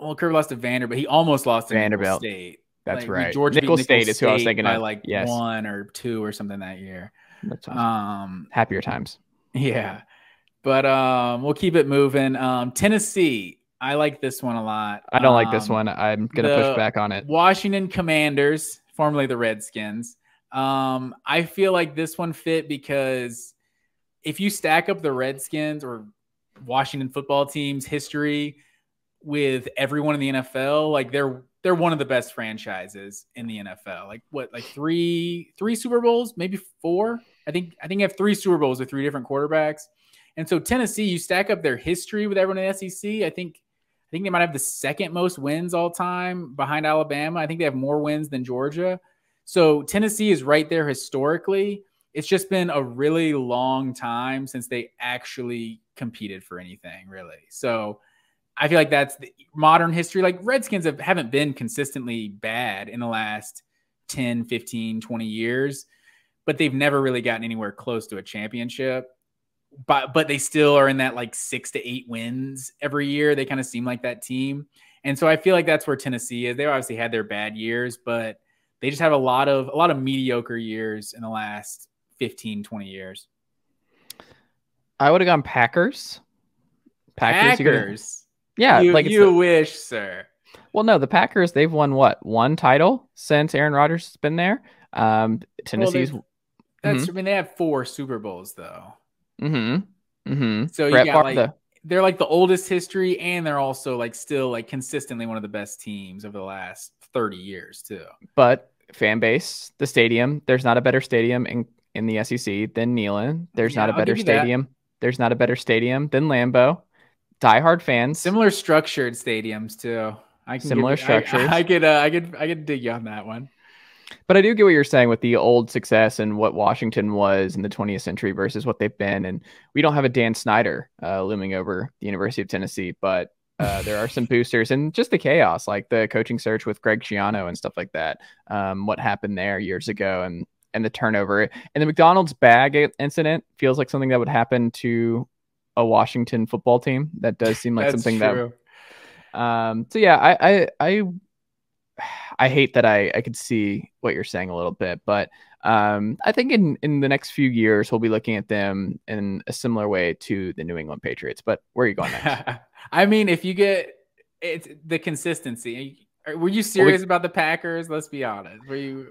Well, Kirby lost to Vanderbilt. He almost lost to Vanderbilt. State. That's like, right. Georgia Nickel beat State is who I was thinking by of. like Yes. 1 or 2 or something that year. That's awesome. Happier times. Yeah. But we'll keep it moving. Tennessee. I like this one a lot. I don't like this one. I'm going to push back on it. Washington Commanders, formerly the Redskins. I feel like this one fit because if you stack up the Redskins or Washington football team's history with everyone in the NFL, like they're one of the best franchises in the NFL. Like what, like three Super Bowls, maybe 4. I think you have 3 Super Bowls with 3 different quarterbacks. And so Tennessee, you stack up their history with everyone in the SEC. I think they might have the second most wins all time behind Alabama. I think they have more wins than Georgia. So Tennessee is right there historically. It's just been a really long time since they actually competed for anything, really. So I feel like that's the modern history. Like Redskins haven't been consistently bad in the last 10, 15, 20 years, but they've never really gotten anywhere close to a championship. But they still are in that like 6 to 8 wins every year. They kind of seem like that team. And so I feel like that's where Tennessee is. They obviously had their bad years, but they just have a lot of mediocre years in the last 15, 20 years. I would have gone Packers. Packers. Yeah. You wish, sir. Well, no, the Packers, they've won what? 1 title since Aaron Rodgers has been there. Tennessee's. I mean, they have 4 Super Bowls though. So you got they're like the oldest history, and they're also like still like consistently one of the best teams over the last 30 years too. But fan base, the stadium, there's not a better stadium in the SEC than Neyland. There's not a better stadium. There's not a better stadium than Lambeau. Diehard fans. Similar structured stadiums too. Structures. I could dig you on that one. But I do get what you're saying with the old success and what Washington was in the 20th century versus what they've been. And we don't have a Dan Snyder looming over the University of Tennessee, but there are some boosters and just the chaos, like the coaching search with Greg Schiano and stuff like that. What happened there years ago and the turnover. And the McDonald's bag incident feels like something that would happen to a Washington football team. That does seem like something true. So yeah, I hate that I could see what you're saying a little bit, but I think in the next few years, we'll be looking at them in a similar way to the New England Patriots. But where are you going next? I mean, if you get the consistency, were you serious about the Packers? Let's be honest.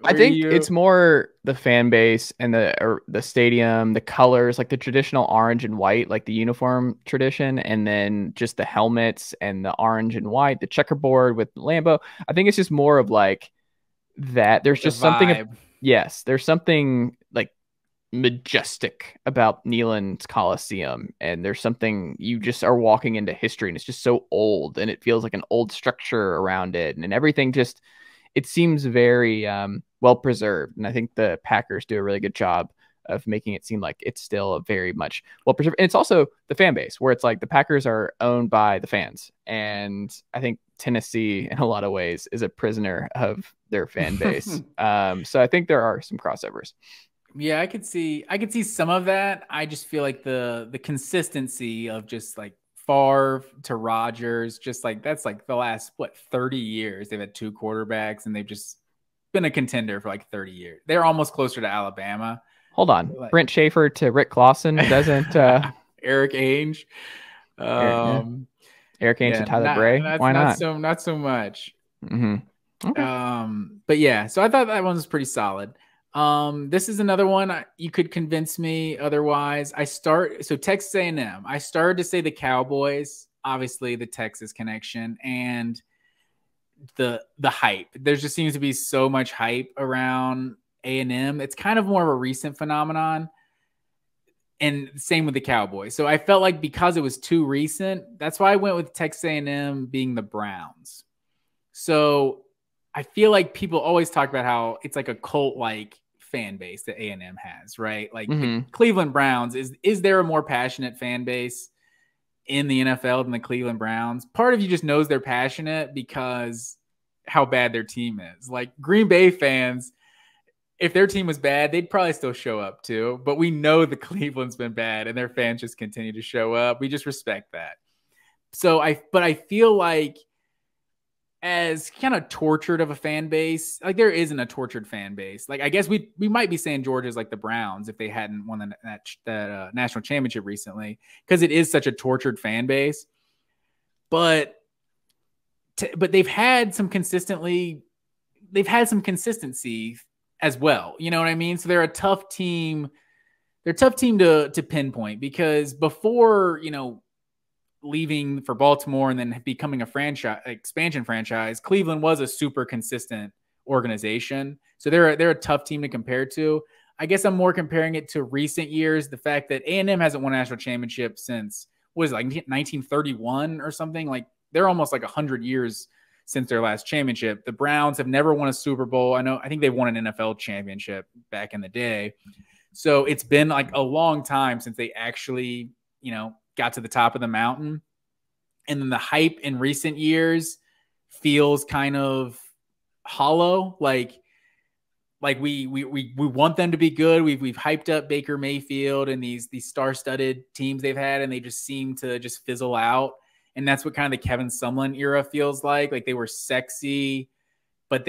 I think it's more the fan base and the stadium, the colors, like the traditional orange and white, like the uniform tradition, and then just the helmets and the orange and white, the checkerboard with Lambeau. I think it's just more of like that. There's just something. Yes, there's something like majestic about Neyland's Coliseum, and there's something, you just are walking into history, and it's just so old, and it feels like an old structure around it, and everything just, it seems very well preserved. And I think the Packers do a really good job of making it seem like it's still a very much well preserved. And it's also the fan base, where it's like the Packers are owned by the fans, and I think Tennessee in a lot of ways is a prisoner of their fan base. So I think there are some crossovers. Yeah, I could see some of that. I just feel like the consistency of just like Favre to Rodgers, just like that's like the last 30 years they've had 2 quarterbacks, and they've just been a contender for like 30 years. They're almost closer to Alabama. Hold on, like, Brent Schaefer to Rick Clausen doesn't Eric Ainge, Eric Ainge to Tyler Bray. Why not? Not so much. Okay. But yeah, so I thought that one was pretty solid. This is another one you could convince me otherwise. Texas A&M. I started to say the Cowboys, obviously the Texas connection, and the hype. There just seems to be so much hype around A&M. It's kind of more of a recent phenomenon, and same with the Cowboys. So I felt like because it was too recent, that's why I went with Texas A&M being the Browns. So I feel like people always talk about how it's like a cult-like fan base that A&M has, right? Like the Cleveland Browns, is there a more passionate fan base in the NFL than the Cleveland Browns? Part of you just knows they're passionate because how bad their team is. Like Green Bay fans, if their team was bad, they'd probably still show up too. But we know the Cleveland's been bad, and their fans just continue to show up. We just respect that. So I feel like as kind of tortured of a fan base. Like there isn't a tortured fan base. Like I guess we might be saying Georgia's like the Browns if they hadn't won that national championship recently, because it is such a tortured fan base. But they've had some consistency as well. You know what I mean? So they're a tough team. They're a tough team to pinpoint, because before, leaving for Baltimore and then becoming a expansion franchise, Cleveland was a super consistent organization. So they're a tough team to compare to. I guess I'm more comparing it to recent years. The fact that A&M hasn't won a national championship since, what is it, like 1931 or something? Like they're almost like 100 years since their last championship. The Browns have never won a Super Bowl. I think they won an NFL championship back in the day. So it's been like a long time since they actually, got to the top of the mountain. And then the hype in recent years feels kind of hollow. Like we want them to be good. We've hyped up Baker Mayfield and these star-studded teams they've had, and they just seem to just fizzle out. And that's what kind of the Kevin Sumlin era feels like. Like they were sexy, but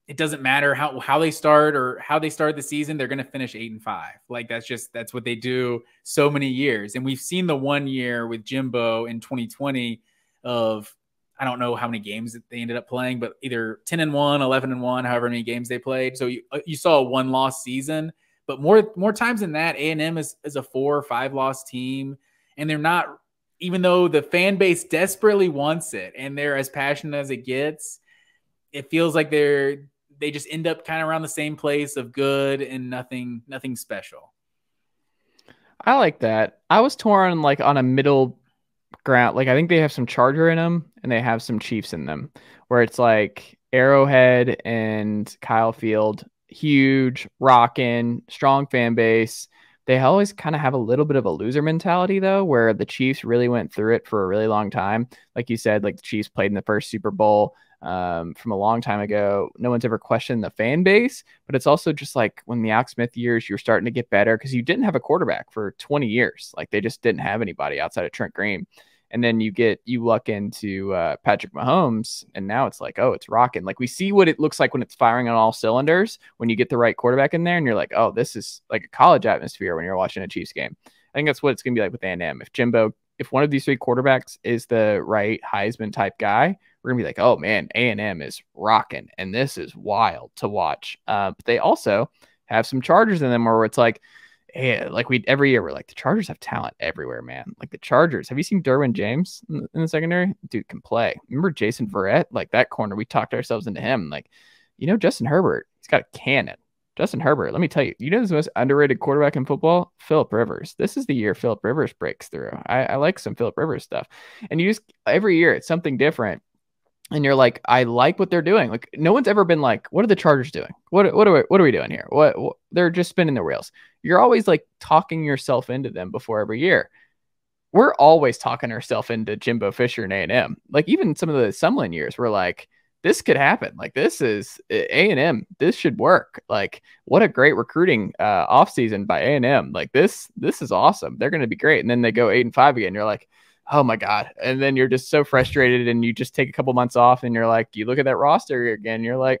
it doesn't matter how they start or how they start the season. They're going to finish 8-5. Like that's what they do so many years. And we've seen the 1 year with Jimbo in 2020 of, I don't know how many games that they ended up playing, but either 10-1, 11-1, however many games they played. So you saw a 1-loss season, but more times than that, A&M is a 4 or 5 loss team. And they're not, even though the fan base desperately wants it and they're as passionate as it gets, it feels like they just end up kind of around the same place of good and nothing special. I like that. I was torn like on a middle ground. Like I think they have some Charger in them and they have some Chiefs in them, where it's like Arrowhead and Kyle Field, huge, rockin', strong fan base. They always kind of have a little bit of a loser mentality though, where the Chiefs really went through it for a really long time. Like you said, like the Chiefs played in the first Super Bowl from a long time ago. No one's ever questioned the fan base, but it's also just like when the Alex Smith years, you're starting to get better because you didn't have a quarterback for 20 years. Like they just didn't have anybody outside of Trent Green. And then you luck into Patrick Mahomes, and now it's like, oh, it's rocking. Like we see what it looks like when it's firing on all cylinders, when you get the right quarterback in there and you're like, oh, this is like a college atmosphere when you're watching a Chiefs game. I think that's what it's going to be like with A&M. If one of these 3 quarterbacks is the right Heisman type guy, we're going to be like, oh man, A&M is rocking. And this is wild to watch. But they also have some Chargers in them where it's like, yeah, like every year we're like, the Chargers have talent everywhere, man. Like the Chargers, have you seen Derwin James in the secondary? Dude can play. Remember Jason Verrett? Like that corner, we talked ourselves into him. Like, Justin Herbert, he's got a cannon. Justin Herbert, let me tell you, who's the most underrated quarterback in football? Phillip Rivers. This is the year Phillip Rivers breaks through. I like some Phillip Rivers stuff. And every year it's something different. And you're like, I like what they're doing. Like no one's ever been like, what are the Chargers doing? What are we doing here? What they're just spinning their wheels. You're always like talking yourself into them before every year. We're always talking ourselves into Jimbo Fisher and A&M. Like even some of the Sumlin years, we're like, this could happen. Like this is A&M. This should work. Like what a great recruiting offseason by A&M. Like this is awesome. They're going to be great. And then they go 8-5 again. You're like, oh my God. And then you're just so frustrated and you just take a couple months off and you're like, you look at that roster again. You're like,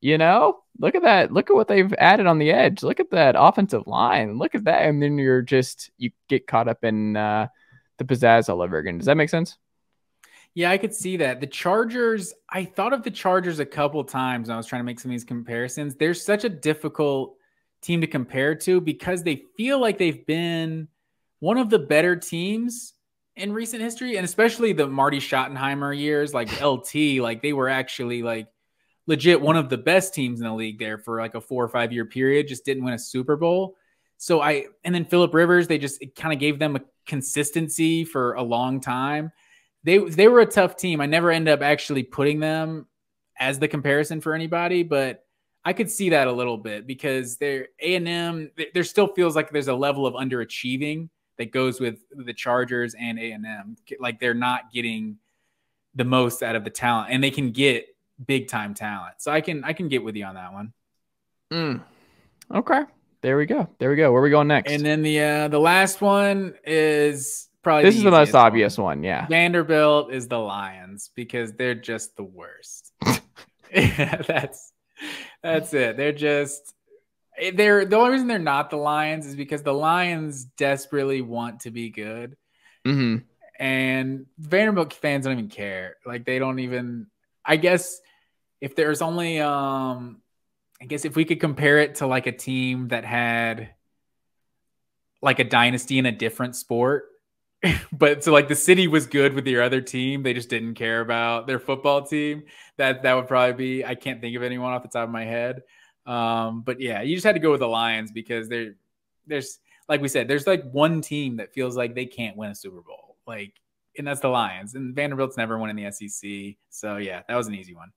look at that. Look at what they've added on the edge. Look at that offensive line. Look at that. And then you get caught up in the pizzazz all over again. Does that make sense? Yeah, I could see that. The Chargers, I thought of the Chargers a couple times when I was trying to make some of these comparisons. They're such a difficult team to compare to because they feel like they've been one of the better teams in recent history, and especially the Marty Schottenheimer years, like LT, like they were actually like legit one of the best teams in the league there for like a 4 or 5 year period, just didn't win a Super Bowl. And then Phillip Rivers, it kind of gave them a consistency for a long time. They were a tough team. I never ended up actually putting them as the comparison for anybody, but I could see that a little bit because they're A&M. There still feels like there's a level of underachieving that goes with the Chargers and A&M. Like they're not getting the most out of the talent, and they can get big time talent. So I can get with you on that one. Okay. There we go. Where are we going next? And then the last one is probably This the is the most easiest obvious one. one. Yeah. Vanderbilt is the Lions because they're just the worst. That's it. They're the only reason they're not the Lions is because the Lions desperately want to be good. Mm-hmm. And Vanderbilt fans don't even care. Like they don't even, I guess if there's only I guess if we could compare it to like a team that had like a dynasty in a different sport, but so like the city was good with your other team, they just didn't care about their football team. That would probably be. I can't think of anyone off the top of my head. But yeah, you just had to go with the Lions because there's like we said, there's like one team that feels like they can't win a Super Bowl, like, and that's the Lions. And Vanderbilt's never won in the SEC, so yeah, that was an easy one.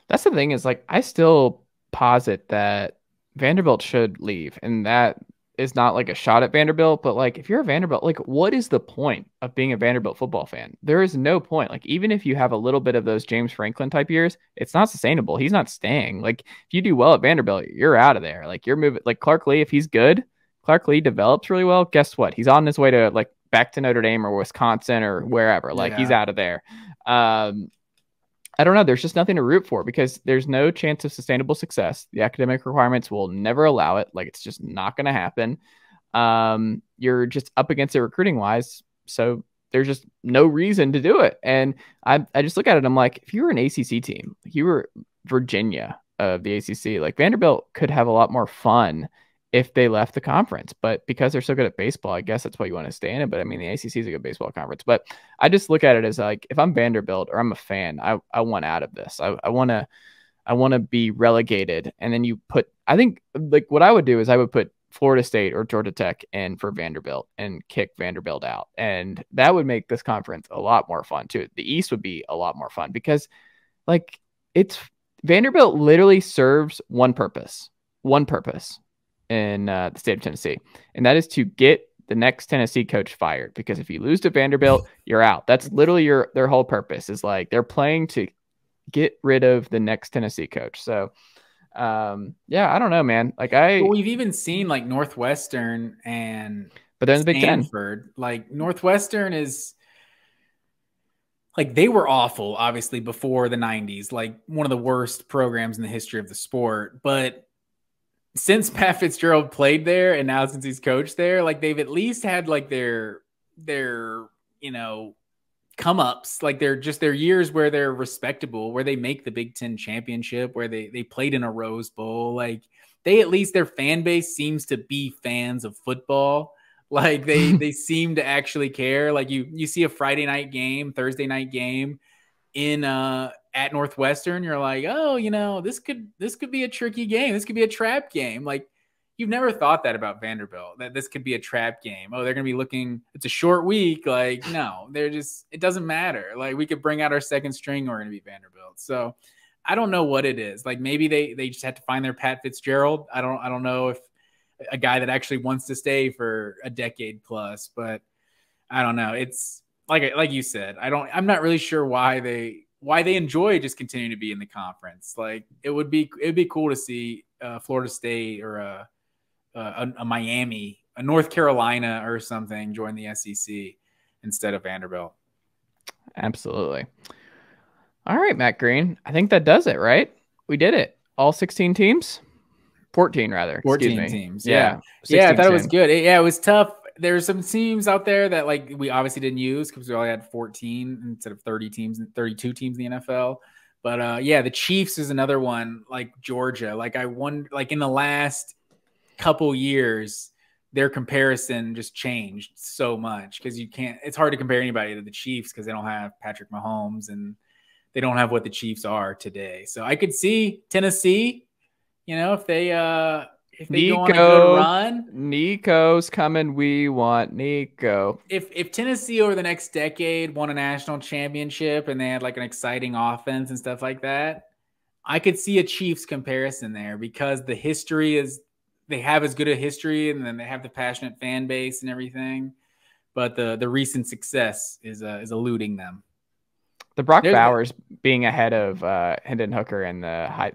That's the thing is like I still posit that Vanderbilt should leave, and that is not like a shot at Vanderbilt, but like if you're a Vanderbilt, like what is the point of being a Vanderbilt football fan? There is no point. Like even if you have a little bit of those James Franklin type years, it's not sustainable. He's not staying. Like if you do well at Vanderbilt, you're out of there. Like you're moving. Like Clark Lee, if he's good, Clark Lee develops really well. Guess what? He's on his way to like back to Notre Dame or Wisconsin or wherever. Like he's out of there. I don't know. There's just nothing to root for because there's no chance of sustainable success. The academic requirements will never allow it. Like it's just not going to happen. You're just up against it recruiting wise. So there's just no reason to do it. And I just look at it. I'm like, if you were an ACC team, if you were Virginia of the ACC, like Vanderbilt could have a lot more fun if they left the conference. But because they're so good at baseball, I guess that's why you want to stay in it. But I mean, the ACC is a good baseball conference. But I just look at it as like, if I'm Vanderbilt or I'm a fan, I want out of this. I want to be relegated. And then you put, I think like what I would do is I would put Florida State or Georgia Tech in for Vanderbilt and kick Vanderbilt out. And that would make this conference a lot more fun too. The East would be a lot more fun because like it's Vanderbilt literally serves one purpose in the state of Tennessee. And that is to get the next Tennessee coach fired. Because if you lose to Vanderbilt, you're out. That's literally their whole purpose is like they're playing to get rid of the next Tennessee coach. So yeah, I don't know, man. Like we've even seen like Northwestern and but they're in the Big Ten. Stanford. Like Northwestern is like they were awful, obviously, before the 90s, like one of the worst programs in the history of the sport. But since Pat Fitzgerald played there and now since he's coached there, like they've at least had like their come ups, like they're just their years where they're respectable, where they make the Big Ten championship, where they played in a Rose Bowl. Like they at least their fan base seems to be fans of football. Like they seem to actually care. Like you see a Friday night game, Thursday night game in at Northwestern, you're like, oh, this could be a tricky game. This could be a trap game. Like you've never thought that about Vanderbilt, that this could be a trap game. Oh, they're going to be looking, it's a short week. Like, no, it doesn't matter. Like we could bring out our second string. We're going to be Vanderbilt. So I don't know what it is. Like maybe they just have to find their Pat Fitzgerald. I don't know if a guy that actually wants to stay for a decade plus, but I don't know. It's like you said, I'm not really sure why they enjoy just continuing to be in the conference. Like it'd be cool to see Florida State or a Miami, a North Carolina or something join the SEC instead of Vanderbilt. Absolutely. All right, Matt Green. I think that does it, right? We did it. All 16 teams? 14 rather. 14 teams. Yeah. Yeah, I thought it was good. It was tough. There's some teams out there that like we obviously didn't use because we only had 14 instead of 30 teams and 32 teams in the NFL. But yeah, the Chiefs is another one, like Georgia. Like I wonder, like in the last couple years, their comparison just changed so much because it's hard to compare anybody to the Chiefs because they don't have Patrick Mahomes and they don't have what the Chiefs are today. So I could see Tennessee, if they go on a good run. Nico's coming. We want Nico. If Tennessee over the next decade won a national championship and they had like an exciting offense and stuff like that, I could see a Chiefs comparison there because the history is they have as good a history and then they have the passionate fan base and everything. But the recent success is eluding them. The Brock Bowers being ahead of Hendon Hooker and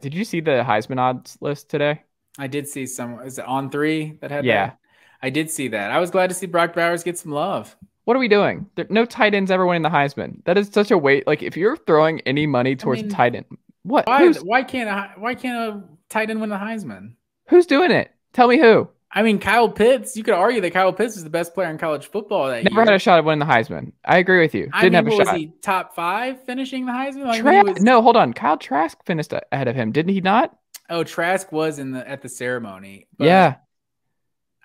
did you see the Heisman odds list today? I did see some. Is it On3 that had that? I did see that. I was glad to see Brock Bowers get some love. What are we doing? No tight ends ever winning the Heisman. That is such a waste. Like, if you're throwing any money towards a tight end, what? Why can't a tight end win the Heisman? Who's doing it? Tell me who. I mean, Kyle Pitts. You could argue that Kyle Pitts is the best player in college football that year. Never had a shot at winning the Heisman. I agree with you. Didn't have a shot. Was he top 5 finishing the Heisman? Like No, hold on. Kyle Trask finished ahead of him, didn't he not? Oh, Trask was at the ceremony. Yeah.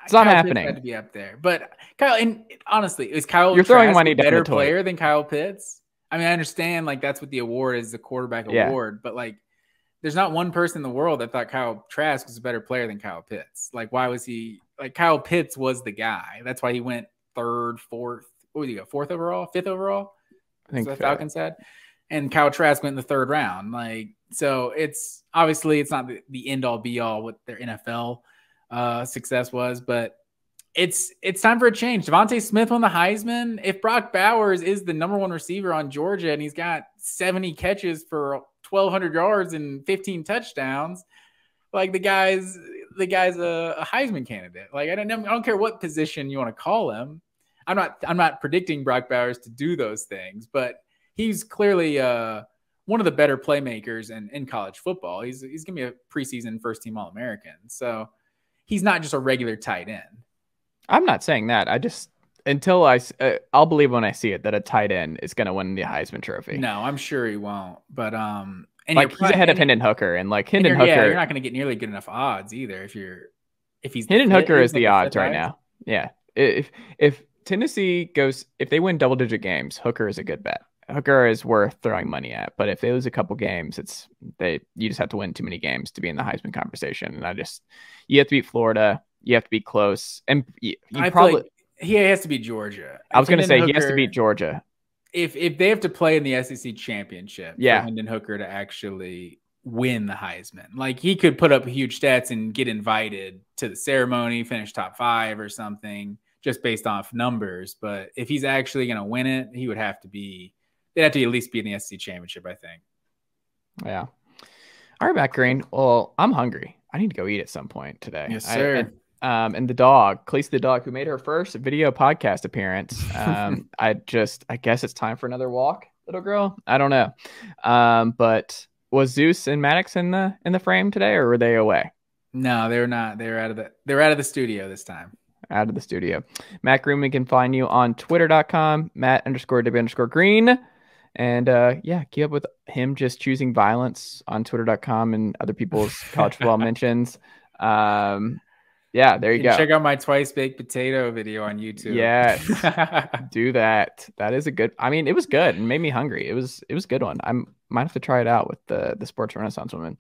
It's not Kyle happening. Pitts had to be up there, but Kyle. And honestly, is Kyle You're throwing money a better player than Kyle Pitts? I mean, I understand like that's what the award is, the quarterback award, but like, there's not one person in the world that thought Kyle Trask was a better player than Kyle Pitts. Like, why was he like Kyle Pitts was the guy? That's why he went 3rd, 4th. What would he go? 4th overall, 5th overall? I think the Falcons said. And Kyle Trask went in the 3rd round. Like, so it's obviously it's not the end all be all what their NFL success was, but it's time for a change. Devontae Smith won the Heisman. If Brock Bowers is the number 1 receiver on Georgia and he's got 70 catches for 1,200 yards and 15 touchdowns, like the guy's a Heisman candidate. Like, I don't care what position you want to call him. I'm not predicting Brock Bowers to do those things, but he's clearly one of the better playmakers in college football. He's gonna be a preseason first team All-American. So he's not just a regular tight end. I'm not saying that. I just until I'll believe when I see it that a tight end is gonna win the Heisman Trophy. No, I'm sure he won't. But and like he's ahead of Hendon Hooker, and like Hendon Hooker, you're not gonna get nearly good enough odds either. If he's Hendon Hooker is the odds right now. Yeah, if Tennessee goes, if they win double-digit games, Hooker is a good bet. Hooker is worth throwing money at, but if they lose a couple games, you just have to win too many games to be in the Heisman conversation. And you have to beat Florida, you have to be close, and he has to beat Georgia. I was going to say he has to beat Georgia. If they have to play in the SEC championship, for Hendon Hooker to actually win the Heisman, like he could put up huge stats and get invited to the ceremony, finish top 5 or something, just based off numbers. But if he's actually going to win it, he would have to be. They'd have to at least be in the SEC championship, I think. Yeah. All right, Matt Green. Well, I'm hungry. I need to go eat at some point today. Yes, sir. And the dog, Khaleesi the dog, who made her first video podcast appearance. I guess it's time for another walk, little girl. I don't know. But was Zeus and Maddox in the frame today, or were they away? No, they were not. They're out of the studio this time. Out of the studio. Matt Green, we can find you on twitter.com, Matt_W_Green. And keep up with him just choosing violence on twitter.com and other people's college football mentions. There you go. Check out my twice baked potato video on YouTube. Yes. Do that. That is it was good and made me hungry. It was a good one. I might have to try it out with the Sports Renaissance woman.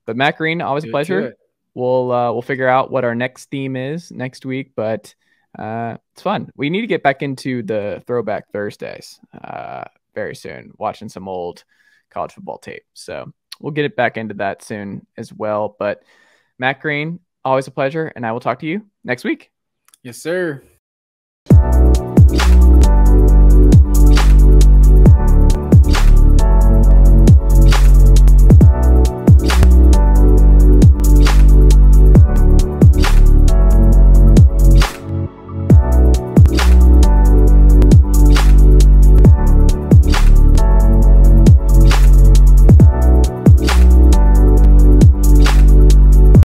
But Matt Green, always a pleasure. We'll figure out what our next theme is next week, but it's fun. We need to get back into the Throwback Thursdays very soon, watching some old college football tape. So we'll get it back into that soon as well. But Matt Green, always a pleasure, and I will talk to you next week. Yes, sir.